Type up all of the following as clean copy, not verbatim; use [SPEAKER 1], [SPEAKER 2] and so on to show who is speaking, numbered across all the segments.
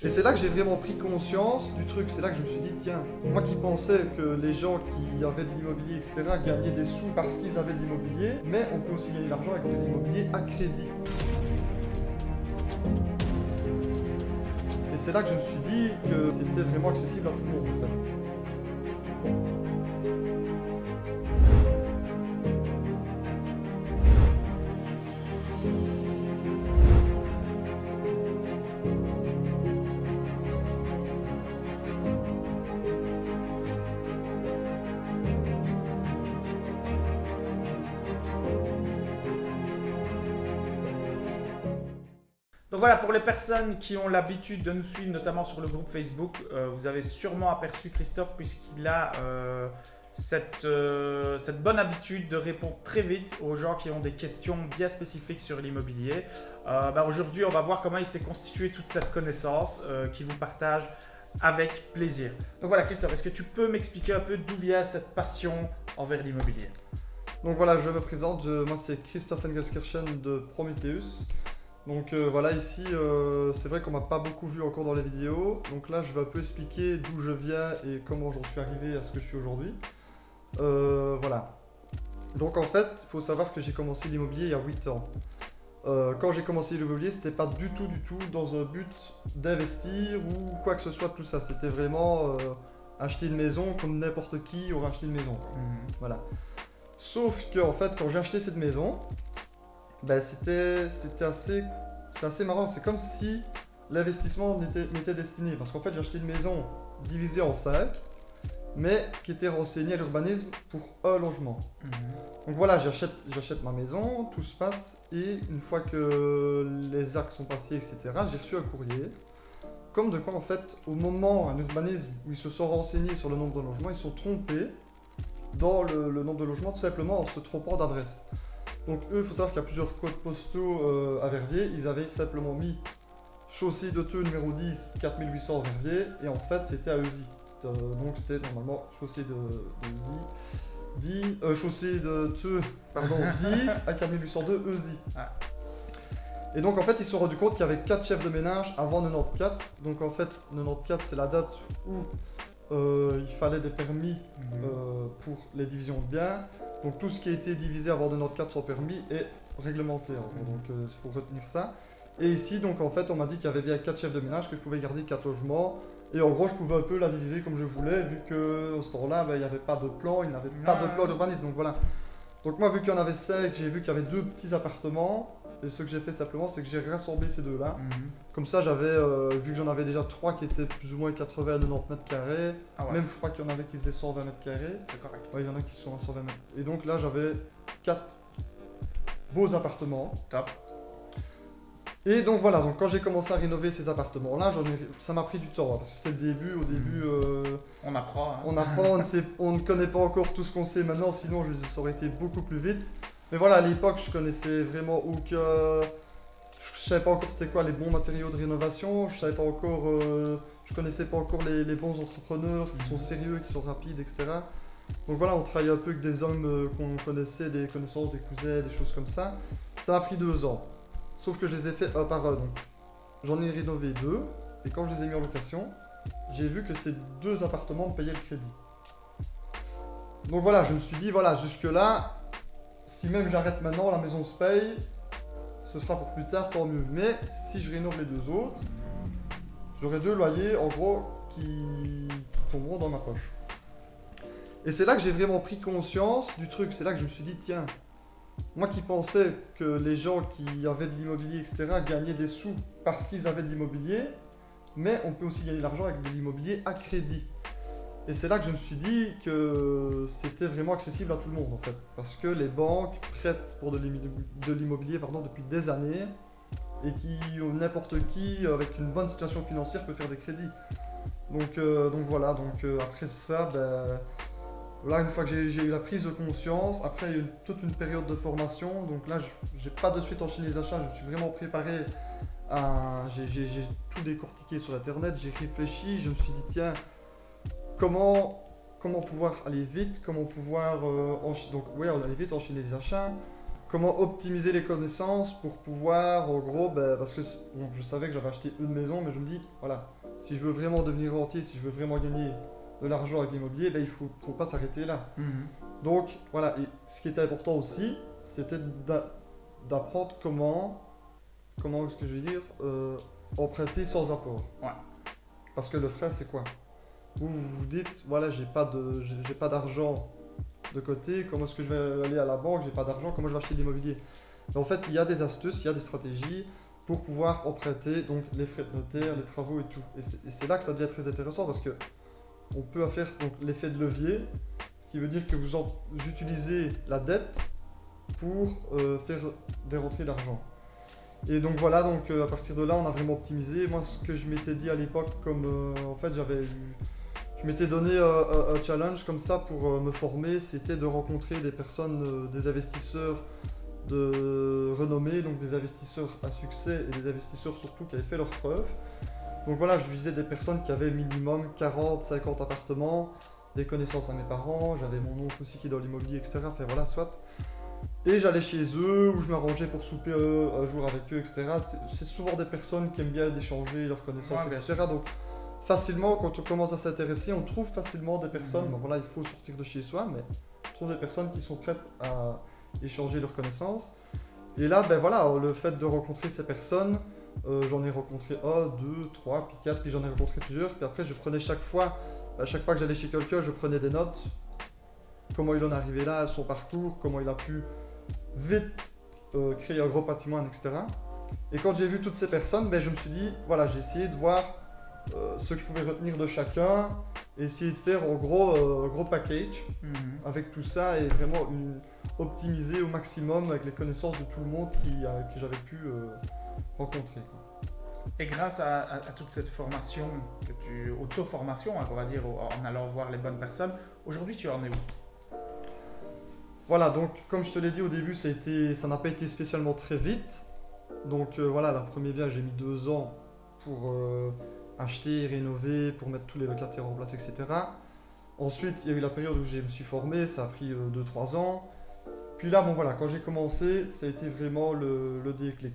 [SPEAKER 1] Et c'est là que j'ai vraiment pris conscience du truc, c'est là que je me suis dit, tiens, moi qui pensais que les gens qui avaient de l'immobilier, etc., gagnaient des sous parce qu'ils avaient de l'immobilier, mais on peut aussi gagner de l'argent avec de l'immobilier à crédit. Et c'est là que je me suis dit que c'était vraiment accessible à tout le monde, en fait.
[SPEAKER 2] Donc voilà, pour les personnes qui ont l'habitude de nous suivre, notamment sur le groupe Facebook, vous avez sûrement aperçu Christophe puisqu'il a cette bonne habitude de répondre très vite aux gens qui ont des questions bien spécifiques sur l'immobilier. Aujourd'hui, on va voir comment il s'est constitué toute cette connaissance qu'il vous partage avec plaisir. Donc voilà, Christophe, est-ce que tu peux m'expliquer un peu d'où vient cette passion envers l'immobilier?
[SPEAKER 1] Donc voilà, je me présente, moi c'est Christophe Engelskirchen de Prometheus. Donc voilà, ici c'est vrai qu'on m'a pas beaucoup vu encore dans les vidéos, donc là je vais un peu expliquer d'où je viens et comment j'en suis arrivé à ce que je suis aujourd'hui. Voilà. Donc en fait, il faut savoir que j'ai commencé l'immobilier il y a 8 ans. Quand j'ai commencé l'immobilier, c'était pas du tout dans un but d'investir ou quoi que ce soit de tout ça. C'était vraiment acheter une maison comme n'importe qui aurait acheté une maison. Voilà. Sauf que en fait, quand j'ai acheté cette maison, ben c'est assez marrant. C'est comme si l'investissement m'était destiné. Parce qu'en fait, j'ai acheté une maison divisée en 5, mais qui était renseignée à l'urbanisme pour un logement. Donc voilà, j'achète ma maison, tout se passe, et une fois que les actes sont passés, etc., j'ai reçu un courrier. Comme de quoi, en fait, au moment, un urbanisme, où ils se sont renseignés sur le nombre de logements, ils se sont trompés dans le nombre de logements, tout simplement en se trompant d'adresse. Donc eux, il faut savoir qu'il y a plusieurs codes postaux à Verviers. Ils avaient simplement mis chaussée de Theux numéro 10, 4800 Verviers, et en fait c'était à Euzy. Donc c'était normalement chaussée chaussée de Theux, pardon, 10 à 4802 Euzy. Ah. Et donc en fait ils se sont rendus compte qu'il y avait 4 chefs de ménage avant 94. Donc en fait 94 c'est la date où il fallait des permis pour les divisions de biens. Donc tout ce qui a été divisé avant 94 sans permis est réglementé. Donc il faut retenir ça. Et ici donc en fait on m'a dit qu'il y avait bien 4 chefs de ménage, que je pouvais garder 4 logements. Et en gros je pouvais un peu la diviser comme je voulais, vu qu'au ce temps-là il n'y avait pas de plan, il n'y avait pas de plan d'urbanisme. Donc voilà. Donc moi vu qu'il y en avait 5, j'ai vu qu'il y avait 2 petits appartements. Et ce que j'ai fait simplement, c'est que j'ai rassemblé ces deux-là. Comme ça, j'avais, vu que j'en avais déjà 3 qui étaient plus ou moins 80 à 90 mètres carrés. Ah ouais. Même je crois qu'il y en avait qui faisaient 120 mètres carrés. C'est correct. Ouais, il y en a qui sont à 120 mètres. Et donc là, j'avais 4 beaux appartements. Top. Et donc voilà, donc quand j'ai commencé à rénover ces appartements-là, ça m'a pris du temps. Parce que c'était le début. Au début,
[SPEAKER 2] on apprend. Hein.
[SPEAKER 1] On apprend, on ne connaît pas encore tout ce qu'on sait maintenant. Sinon, ça aurait été beaucoup plus vite. Mais voilà, à l'époque, je connaissais vraiment aucun... Je savais pas encore c'était quoi les bons matériaux de rénovation, je savais pas encore... je connaissais pas encore les bons entrepreneurs qui sont sérieux, qui sont rapides, etc. Donc voilà, on travaillait un peu avec des hommes qu'on connaissait, des connaissances, des cousins, des choses comme ça. Ça m'a pris 2 ans. Sauf que je les ai fait un par un. Donc j'en ai rénové 2, et quand je les ai mis en location, j'ai vu que ces 2 appartements me payaient le crédit. Donc voilà, je me suis dit, voilà, jusque-là... Si même j'arrête maintenant, la maison se paye, ce sera pour plus tard, tant mieux. Mais si je rénove les 2 autres, j'aurai 2 loyers en gros qui tomberont dans ma poche. Et c'est là que j'ai vraiment pris conscience du truc. C'est là que je me suis dit, tiens, moi qui pensais que les gens qui avaient de l'immobilier, etc., gagnaient des sous parce qu'ils avaient de l'immobilier, mais on peut aussi gagner de l'argent avec de l'immobilier à crédit. Et c'est là que je me suis dit que c'était vraiment accessible à tout le monde en fait. Parce que les banques prêtent pour de l'immobilier depuis des années et n'importe qui avec une bonne situation financière peut faire des crédits. Donc voilà, après ça, là une fois que j'ai eu la prise de conscience, après il y a eu toute une période de formation. Donc là j'ai pas de suite enchaîné les achats, je me suis vraiment préparé à... J'ai tout décortiqué sur internet, j'ai réfléchi, je me suis dit tiens... Comment pouvoir aller vite, comment pouvoir aller vite, enchaîner les achats, comment optimiser les connaissances pour pouvoir, en gros, parce que bon, je savais que j'avais acheté une maison, mais je me dis, voilà, si je veux vraiment devenir rentier, si je veux vraiment gagner de l'argent avec l'immobilier, il faut pas s'arrêter là. Donc, voilà, et ce qui était important aussi, c'était d'apprendre comment est-ce que je veux dire, emprunter sans apport.
[SPEAKER 2] Ouais.
[SPEAKER 1] Parce que le frais, c'est quoi? Vous vous dites, voilà, j'ai pas d'argent de côté, comment est-ce que je vais aller à la banque, j'ai pas d'argent, comment je vais acheter de l'immobilier? En fait, il y a des astuces, il y a des stratégies pour pouvoir emprunter, donc les frais de notaire, les travaux et tout. Et c'est là que ça devient très intéressant parce que on peut faire donc, l'effet de levier, ce qui veut dire que vous utilisez la dette pour faire des rentrées d'argent. Et donc voilà, donc à partir de là, on a vraiment optimisé. Moi, ce que je m'étais dit à l'époque, comme en fait, je m'étais donné un challenge comme ça pour me former, c'était de rencontrer des personnes, des investisseurs de renommée, donc des investisseurs à succès et des investisseurs surtout qui avaient fait leurs preuves. Donc voilà, je visais des personnes qui avaient minimum 40, 50 appartements, des connaissances à mes parents, j'avais mon oncle aussi qui est dans l'immobilier, etc. Enfin voilà, soit. Et j'allais chez eux, où je m'arrangeais pour souper un jour avec eux, etc. C'est souvent des personnes qui aiment bien échanger leurs connaissances, etc. Donc facilement, quand on commence à s'intéresser, on trouve facilement des personnes, bon, voilà, il faut sortir de chez soi, mais on trouve des personnes qui sont prêtes à échanger leurs connaissances. Et là, ben voilà, le fait de rencontrer ces personnes, j'en ai rencontré 1, 2, 3, puis 4, puis j'en ai rencontré plusieurs, puis après je prenais chaque fois que j'allais chez quelqu'un, je prenais des notes, comment il en est arrivé là, son parcours, comment il a pu vite créer un gros patrimoine, etc. Et quand j'ai vu toutes ces personnes, ben, je me suis dit, voilà, j'ai essayé de voir ce que je pouvais retenir de chacun, et essayer de faire en gros un gros package avec tout ça, et vraiment optimiser au maximum avec les connaissances de tout le monde que j'avais pu rencontrer, quoi.
[SPEAKER 2] Et grâce à toute cette formation, auto-formation, on va dire, en allant voir les bonnes personnes, aujourd'hui tu en es où?
[SPEAKER 1] Voilà, donc comme je te l'ai dit au début, ça n'a pas été spécialement très vite. Donc voilà, la première bien, j'ai mis 2 ans pour acheter, rénover, pour mettre tous les locataires en place, etc. Ensuite, il y a eu la période où je me suis formé, ça a pris 2-3 ans. Puis là, bon voilà, quand j'ai commencé, ça a été vraiment le déclic.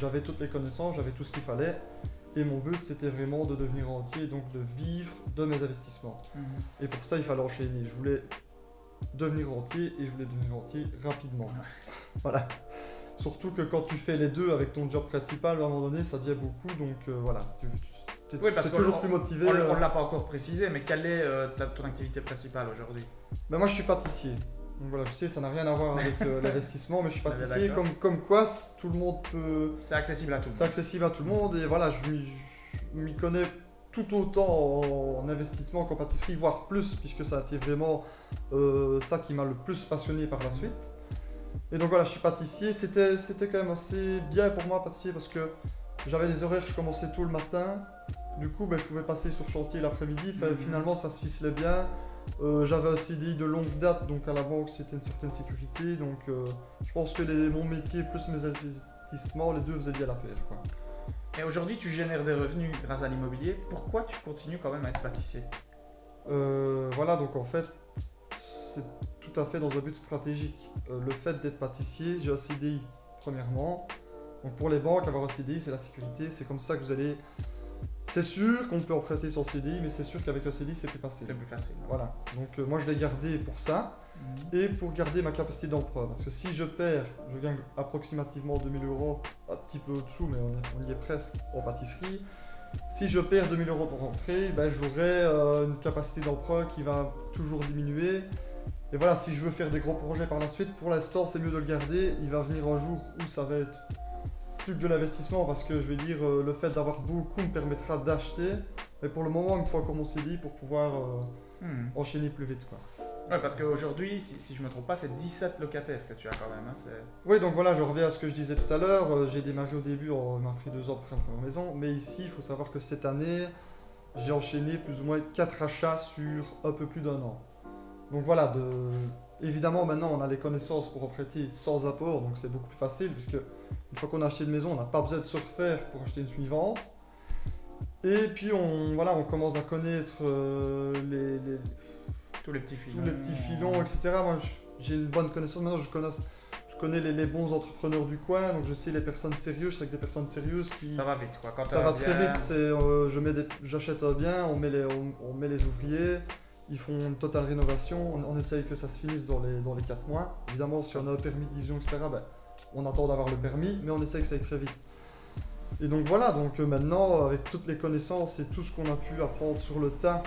[SPEAKER 1] J'avais toutes les connaissances, j'avais tout ce qu'il fallait. Et mon but, c'était vraiment de devenir rentier, donc de vivre de mes investissements. Et pour ça, il fallait enchaîner. Je voulais devenir rentier et je voulais devenir rentier rapidement. Voilà. Surtout que quand tu fais les deux avec ton job principal, à un moment donné, ça devient beaucoup. Donc voilà, tu es toujours plus motivé.
[SPEAKER 2] On ne l'a pas encore précisé, mais quelle est ton activité principale aujourd'hui?
[SPEAKER 1] Ben moi, je suis pâtissier. Donc voilà, je sais, ça n'a rien à voir avec l'investissement, mais je suis pâtissier, comme quoi tout le monde peut...
[SPEAKER 2] C'est accessible à tout le monde.
[SPEAKER 1] C'est accessible à tout le monde, et voilà, je m'y connais tout autant en investissement qu'en pâtisserie, voire plus, puisque ça a été vraiment ça qui m'a le plus passionné par la suite. Et donc voilà, je suis pâtissier, c'était quand même assez bien pour moi, pâtissier, parce que j'avais des horaires, je commençais tôt le matin, du coup ben, je pouvais passer sur chantier l'après-midi, finalement ça se ficelait bien. J'avais un CDI de longue date, donc à la banque c'était une certaine sécurité, donc je pense que mon métier plus mes investissements, les deux faisaient bien la paire, quoi.
[SPEAKER 2] Et aujourd'hui tu génères des revenus grâce à l'immobilier, pourquoi tu continues quand même à être pâtissier?
[SPEAKER 1] Voilà, donc en fait c'est tout à fait dans un but stratégique. Le fait d'être pâtissier, j'ai un CDI premièrement, donc pour les banques avoir un CDI c'est la sécurité, c'est comme ça que vous allez... C'est sûr qu'on peut emprunter son CDI, mais c'est sûr qu'avec un CDI, c'est plus facile.
[SPEAKER 2] C'est plus facile.
[SPEAKER 1] Voilà. Donc moi, je l'ai gardé pour ça et pour garder ma capacité d'emprunt. Parce que si je perds, je gagne approximativement 2000 €, un petit peu au-dessous, mais on y est presque en pâtisserie. Si je perds 2000 € de rentrée, ben, j'aurai une capacité d'emprunt qui va toujours diminuer. Et voilà, si je veux faire des gros projets par la suite, pour l'instant, c'est mieux de le garder. Il va venir un jour où ça va être plus que de l'investissement, parce que je vais dire le fait d'avoir beaucoup me permettra d'acheter, mais pour le moment il me faut encore mon CDI pour pouvoir enchaîner plus vite, quoi.
[SPEAKER 2] Ouais, parce qu'aujourd'hui, si je me trompe pas, c'est 17 locataires que tu as quand même, hein,
[SPEAKER 1] Oui, donc voilà, je reviens à ce que je disais tout à l'heure, j'ai démarré au début, il m'a pris 2 ans pour faire ma première maison, mais ici il faut savoir que cette année j'ai enchaîné plus ou moins 4 achats sur un peu plus d'1 an. Donc voilà, évidemment maintenant on a les connaissances pour emprunter sans apport, donc c'est beaucoup plus facile, puisque une fois qu'on a acheté une maison, on n'a pas besoin de se refaire pour acheter une suivante. Et puis on commence à connaître tous les petits filons, etc. Moi j'ai une bonne connaissance, maintenant je connais les bons entrepreneurs du coin, donc je sais les personnes sérieuses, je sais que des personnes sérieuses qui...
[SPEAKER 2] Ça va vite, quoi. Quand
[SPEAKER 1] Ça va très vite, j'achète bien, on met les ouvriers, ils font une totale rénovation, on essaye que ça se finisse dans les 4 mois. Évidemment, si on a un permis de division, etc., ben, on attend d'avoir le permis, mais on essaye que ça aille très vite. Et donc voilà, donc maintenant, avec toutes les connaissances et tout ce qu'on a pu apprendre sur le tas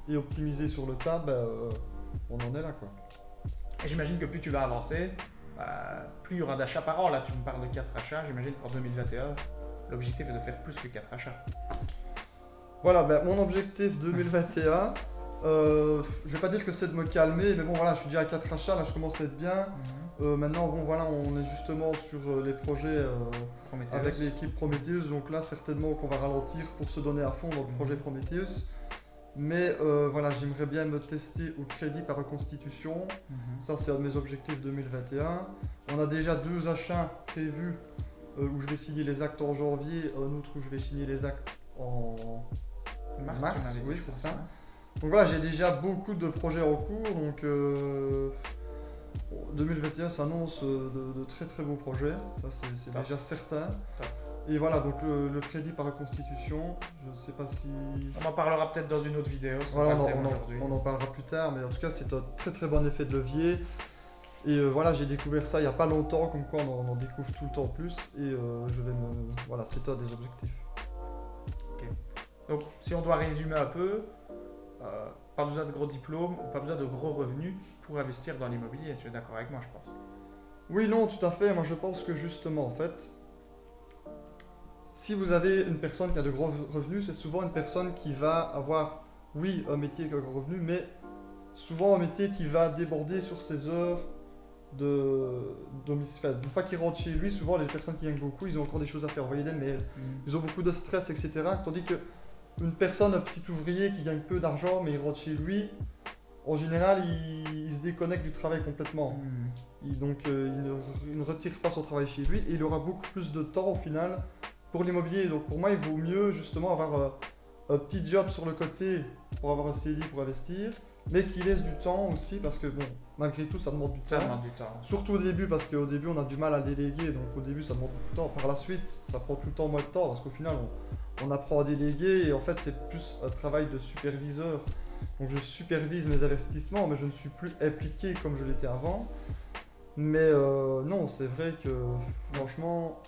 [SPEAKER 1] et optimiser sur le tas, ben, on en est là, quoi.
[SPEAKER 2] Et j'imagine que plus tu vas avancer, plus il y aura d'achats par an. Là, tu me parles de 4 achats. J'imagine qu'en 2021, l'objectif est de faire plus que 4 achats.
[SPEAKER 1] Voilà, ben, mon objectif 2021, je vais pas dire que c'est de me calmer, mais bon voilà, je suis déjà à 4 achats, là je commence à être bien. Maintenant, bon voilà, on est justement sur les projets avec l'équipe Prometheus, donc là certainement qu'on va ralentir pour se donner à fond dans le projet Prometheus. Mais voilà, j'aimerais bien me tester au crédit par reconstitution. Ça, c'est un de mes objectifs 2021. On a déjà 2 achats prévus où je vais signer les actes en janvier, un autre où je vais signer les actes en mars. Oui, c'est ça. Donc voilà, j'ai déjà beaucoup de projets en cours. Donc 2021 s'annonce de très très beaux projets. Ça, c'est déjà certain. Top. Et voilà, donc le crédit par reconstitution, je ne sais pas si...
[SPEAKER 2] On en parlera peut-être dans une autre vidéo,
[SPEAKER 1] voilà, on en parlera plus tard, mais en tout cas c'est un très très bon effet de levier. Et voilà, j'ai découvert ça il n'y a pas longtemps, comme quoi on en découvre tout le temps plus, et je vais me... Voilà, c'est un des objectifs.
[SPEAKER 2] Ok. Donc si on doit résumer un peu, pas besoin de gros diplômes, ou pas besoin de gros revenus pour investir dans l'immobilier, tu es d'accord avec moi, je pense?
[SPEAKER 1] Oui, non, tout à fait, moi je pense que justement en fait... Si vous avez une personne qui a de gros revenus, c'est souvent une personne qui va avoir, oui, un métier avec un gros revenu, mais souvent un métier qui va déborder sur ses heures de domicile. Une fois qu'il rentre chez lui, souvent les personnes qui gagnent beaucoup, ils ont encore des choses à faire, envoyer des mails, ils ont beaucoup de stress, etc. Tandis qu'une personne, un petit ouvrier qui gagne peu d'argent, mais il rentre chez lui, en général, il se déconnecte du travail complètement. Il ne retire pas son travail chez lui et il aura beaucoup plus de temps au final pour l'immobilier. Donc pour moi, il vaut mieux justement avoir un petit job sur le côté pour avoir un CDI pour investir, mais qui laisse du temps aussi parce que bon, malgré tout, ça demande du temps.
[SPEAKER 2] Ça demande du temps.
[SPEAKER 1] Surtout au début parce qu'au début, on a du mal à déléguer, donc au début, ça demande beaucoup de temps. Par la suite, ça prend tout le temps moins de temps parce qu'au final, on apprend à déléguer et en fait, c'est plus un travail de superviseur. Donc je supervise mes investissements, mais je ne suis plus impliqué comme je l'étais avant. Mais non, c'est vrai que franchement...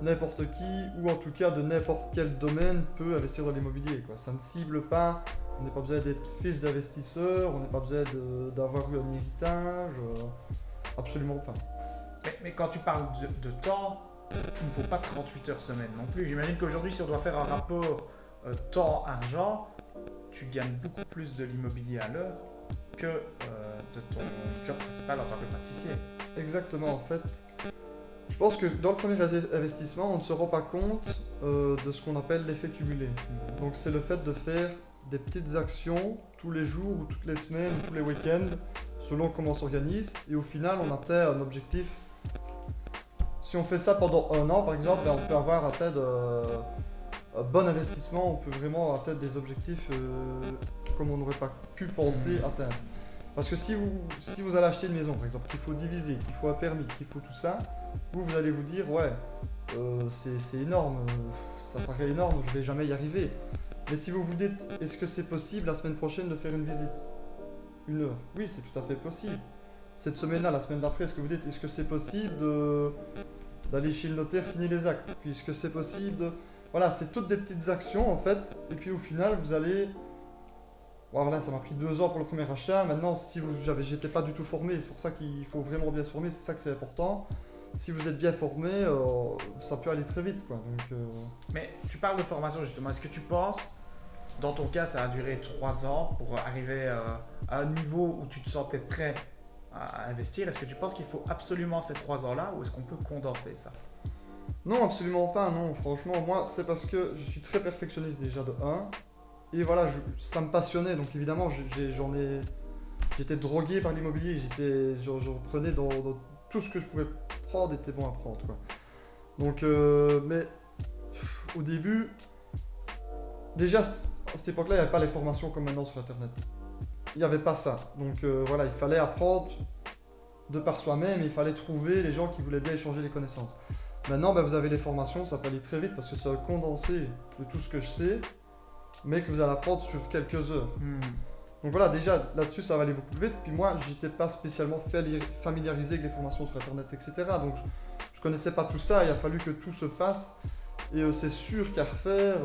[SPEAKER 1] N'importe qui, ou en tout cas de n'importe quel domaine, peut investir dans l'immobilier. Ça ne cible pas, on n'a pas besoin d'être fils d'investisseur, on n'a pas besoin d'avoir eu un héritage, absolument pas.
[SPEAKER 2] Mais quand tu parles de temps, il ne faut pas 38 heures semaine non plus. J'imagine qu'aujourd'hui, si on doit faire un rapport temps-argent, tu gagnes beaucoup plus de l'immobilier à l'heure que de ton job principal en tant que pâtissier.
[SPEAKER 1] Exactement, en fait. Je pense que dans le premier investissement, on ne se rend pas compte de ce qu'on appelle l'effet cumulé. Donc c'est le fait de faire des petites actions tous les jours ou toutes les semaines ou tous les week-ends, selon comment on s'organise. Et au final, on atteint un objectif. Si on fait ça pendant 1 an, par exemple, on peut avoir atteint un bon investissement, on peut vraiment atteindre des objectifs comme on n'aurait pas pu penser atteindre. Parce que si vous allez acheter une maison, par exemple, qu'il faut diviser, qu'il faut un permis, qu'il faut tout ça, vous allez vous dire, ouais, c'est énorme, ça paraît énorme, je vais jamais y arriver. Mais si vous vous dites, est-ce que c'est possible la semaine prochaine de faire une visite? 1 heure? Oui, c'est tout à fait possible. Cette semaine-là, la semaine d'après, est-ce que vous dites, est-ce que c'est possible d'aller chez le notaire signer les actes? Puis est-ce que c'est possible de... Voilà, c'est toutes des petites actions en fait, et puis au final, vous allez... Voilà, ça m'a pris 2 ans pour le premier achat. Maintenant, si j'étais pas du tout formé, c'est pour ça qu'il faut vraiment bien se former, c'est ça que c'est important. Si vous êtes bien formé, ça peut aller très vite, quoi. Donc,
[SPEAKER 2] Mais tu parles de formation justement. Est-ce que tu penses, dans ton cas, ça a duré 3 ans pour arriver à un niveau où tu te sentais prêt à investir? Est-ce que tu penses qu'il faut absolument ces 3 ans-là ou est-ce qu'on peut condenser ça?
[SPEAKER 1] Non, absolument pas, non. Franchement, moi, c'est parce que je suis très perfectionniste déjà de 1. Et voilà, ça me passionnait, donc évidemment, j'étais drogué par l'immobilier, je prenais dans tout ce que je pouvais prendre était bon à prendre, quoi. Donc, mais au début, déjà à cette époque-là, il n'y avait pas les formations comme maintenant sur Internet. Il n'y avait pas ça, donc voilà, il fallait apprendre de par soi-même et il fallait trouver les gens qui voulaient bien échanger les connaissances. Maintenant, vous avez les formations, ça peut aller très vite parce que c'est un condensé de tout ce que je sais, mais que vous allez apprendre sur quelques heures. Donc voilà, déjà là-dessus ça va aller beaucoup plus vite. Puis moi, j'étais pas spécialement familiarisé avec les formations sur internet, etc. Donc je connaissais pas tout ça, il a fallu que tout se fasse. Et c'est sûr qu'à refaire,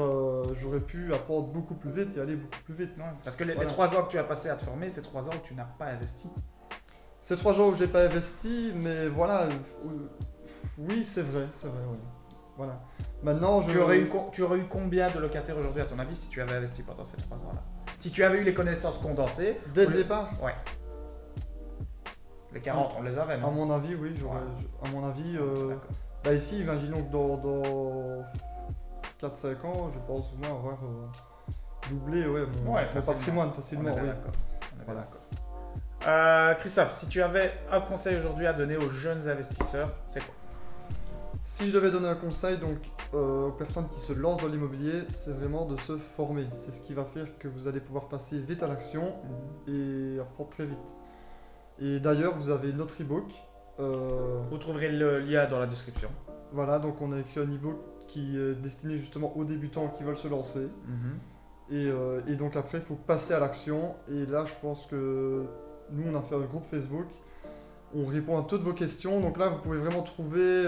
[SPEAKER 1] j'aurais pu apprendre beaucoup plus vite et aller beaucoup plus vite.
[SPEAKER 2] Ouais, parce que les 3 ans que tu as passé à te former, c'est 3 ans où tu n'as pas investi.
[SPEAKER 1] C'est 3 ans où j'ai pas investi, mais voilà, oui c'est vrai, oui. Voilà. Maintenant,
[SPEAKER 2] tu aurais eu combien de locataires aujourd'hui à ton avis si tu avais investi pendant ces 3 ans-là? Si tu avais eu les connaissances condensées...
[SPEAKER 1] Dès le départ?
[SPEAKER 2] Ouais. Les 40, on les avait, non?
[SPEAKER 1] À mon avis, oui. À mon avis, ici, imaginons que dans 4-5 ans, je pense au moins avoir doublé mon patrimoine facilement.
[SPEAKER 2] On est bien d'accord. Christophe, si tu avais un conseil aujourd'hui à donner aux jeunes investisseurs, c'est quoi?
[SPEAKER 1] Si je devais donner un conseil donc, aux personnes qui se lancent dans l'immobilier, c'est vraiment de se former. C'est ce qui va faire que vous allez pouvoir passer vite à l'action et apprendre très vite. Et d'ailleurs, vous avez notre e-book.
[SPEAKER 2] Vous trouverez le lien dans la description.
[SPEAKER 1] Voilà, donc on a écrit un e-book qui est destiné justement aux débutants qui veulent se lancer. Et donc après, il faut passer à l'action. Et là, je pense que nous, on a fait un groupe Facebook. On répond à toutes vos questions. Donc là, vous pouvez vraiment trouver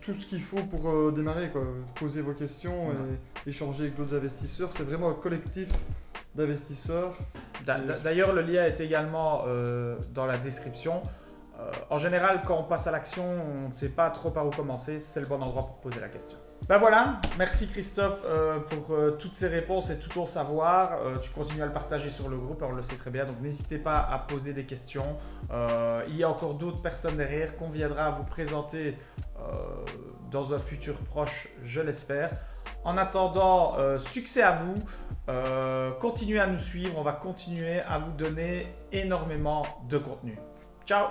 [SPEAKER 1] tout ce qu'il faut pour démarrer, quoi. Poser vos questions et échanger avec d'autres investisseurs. C'est vraiment un collectif d'investisseurs.
[SPEAKER 2] D'ailleurs, le lien est également dans la description. En général, quand on passe à l'action, on ne sait pas trop par où commencer. C'est le bon endroit pour poser la question. Voilà, merci Christophe pour toutes ces réponses et tout ton savoir. Tu continues à le partager sur le groupe, on le sait très bien. Donc n'hésitez pas à poser des questions. Il y a encore d'autres personnes derrière qu'on viendra vous présenter dans un futur proche, je l'espère. En attendant, succès à vous. Continuez à nous suivre. On va continuer à vous donner énormément de contenu. Ciao!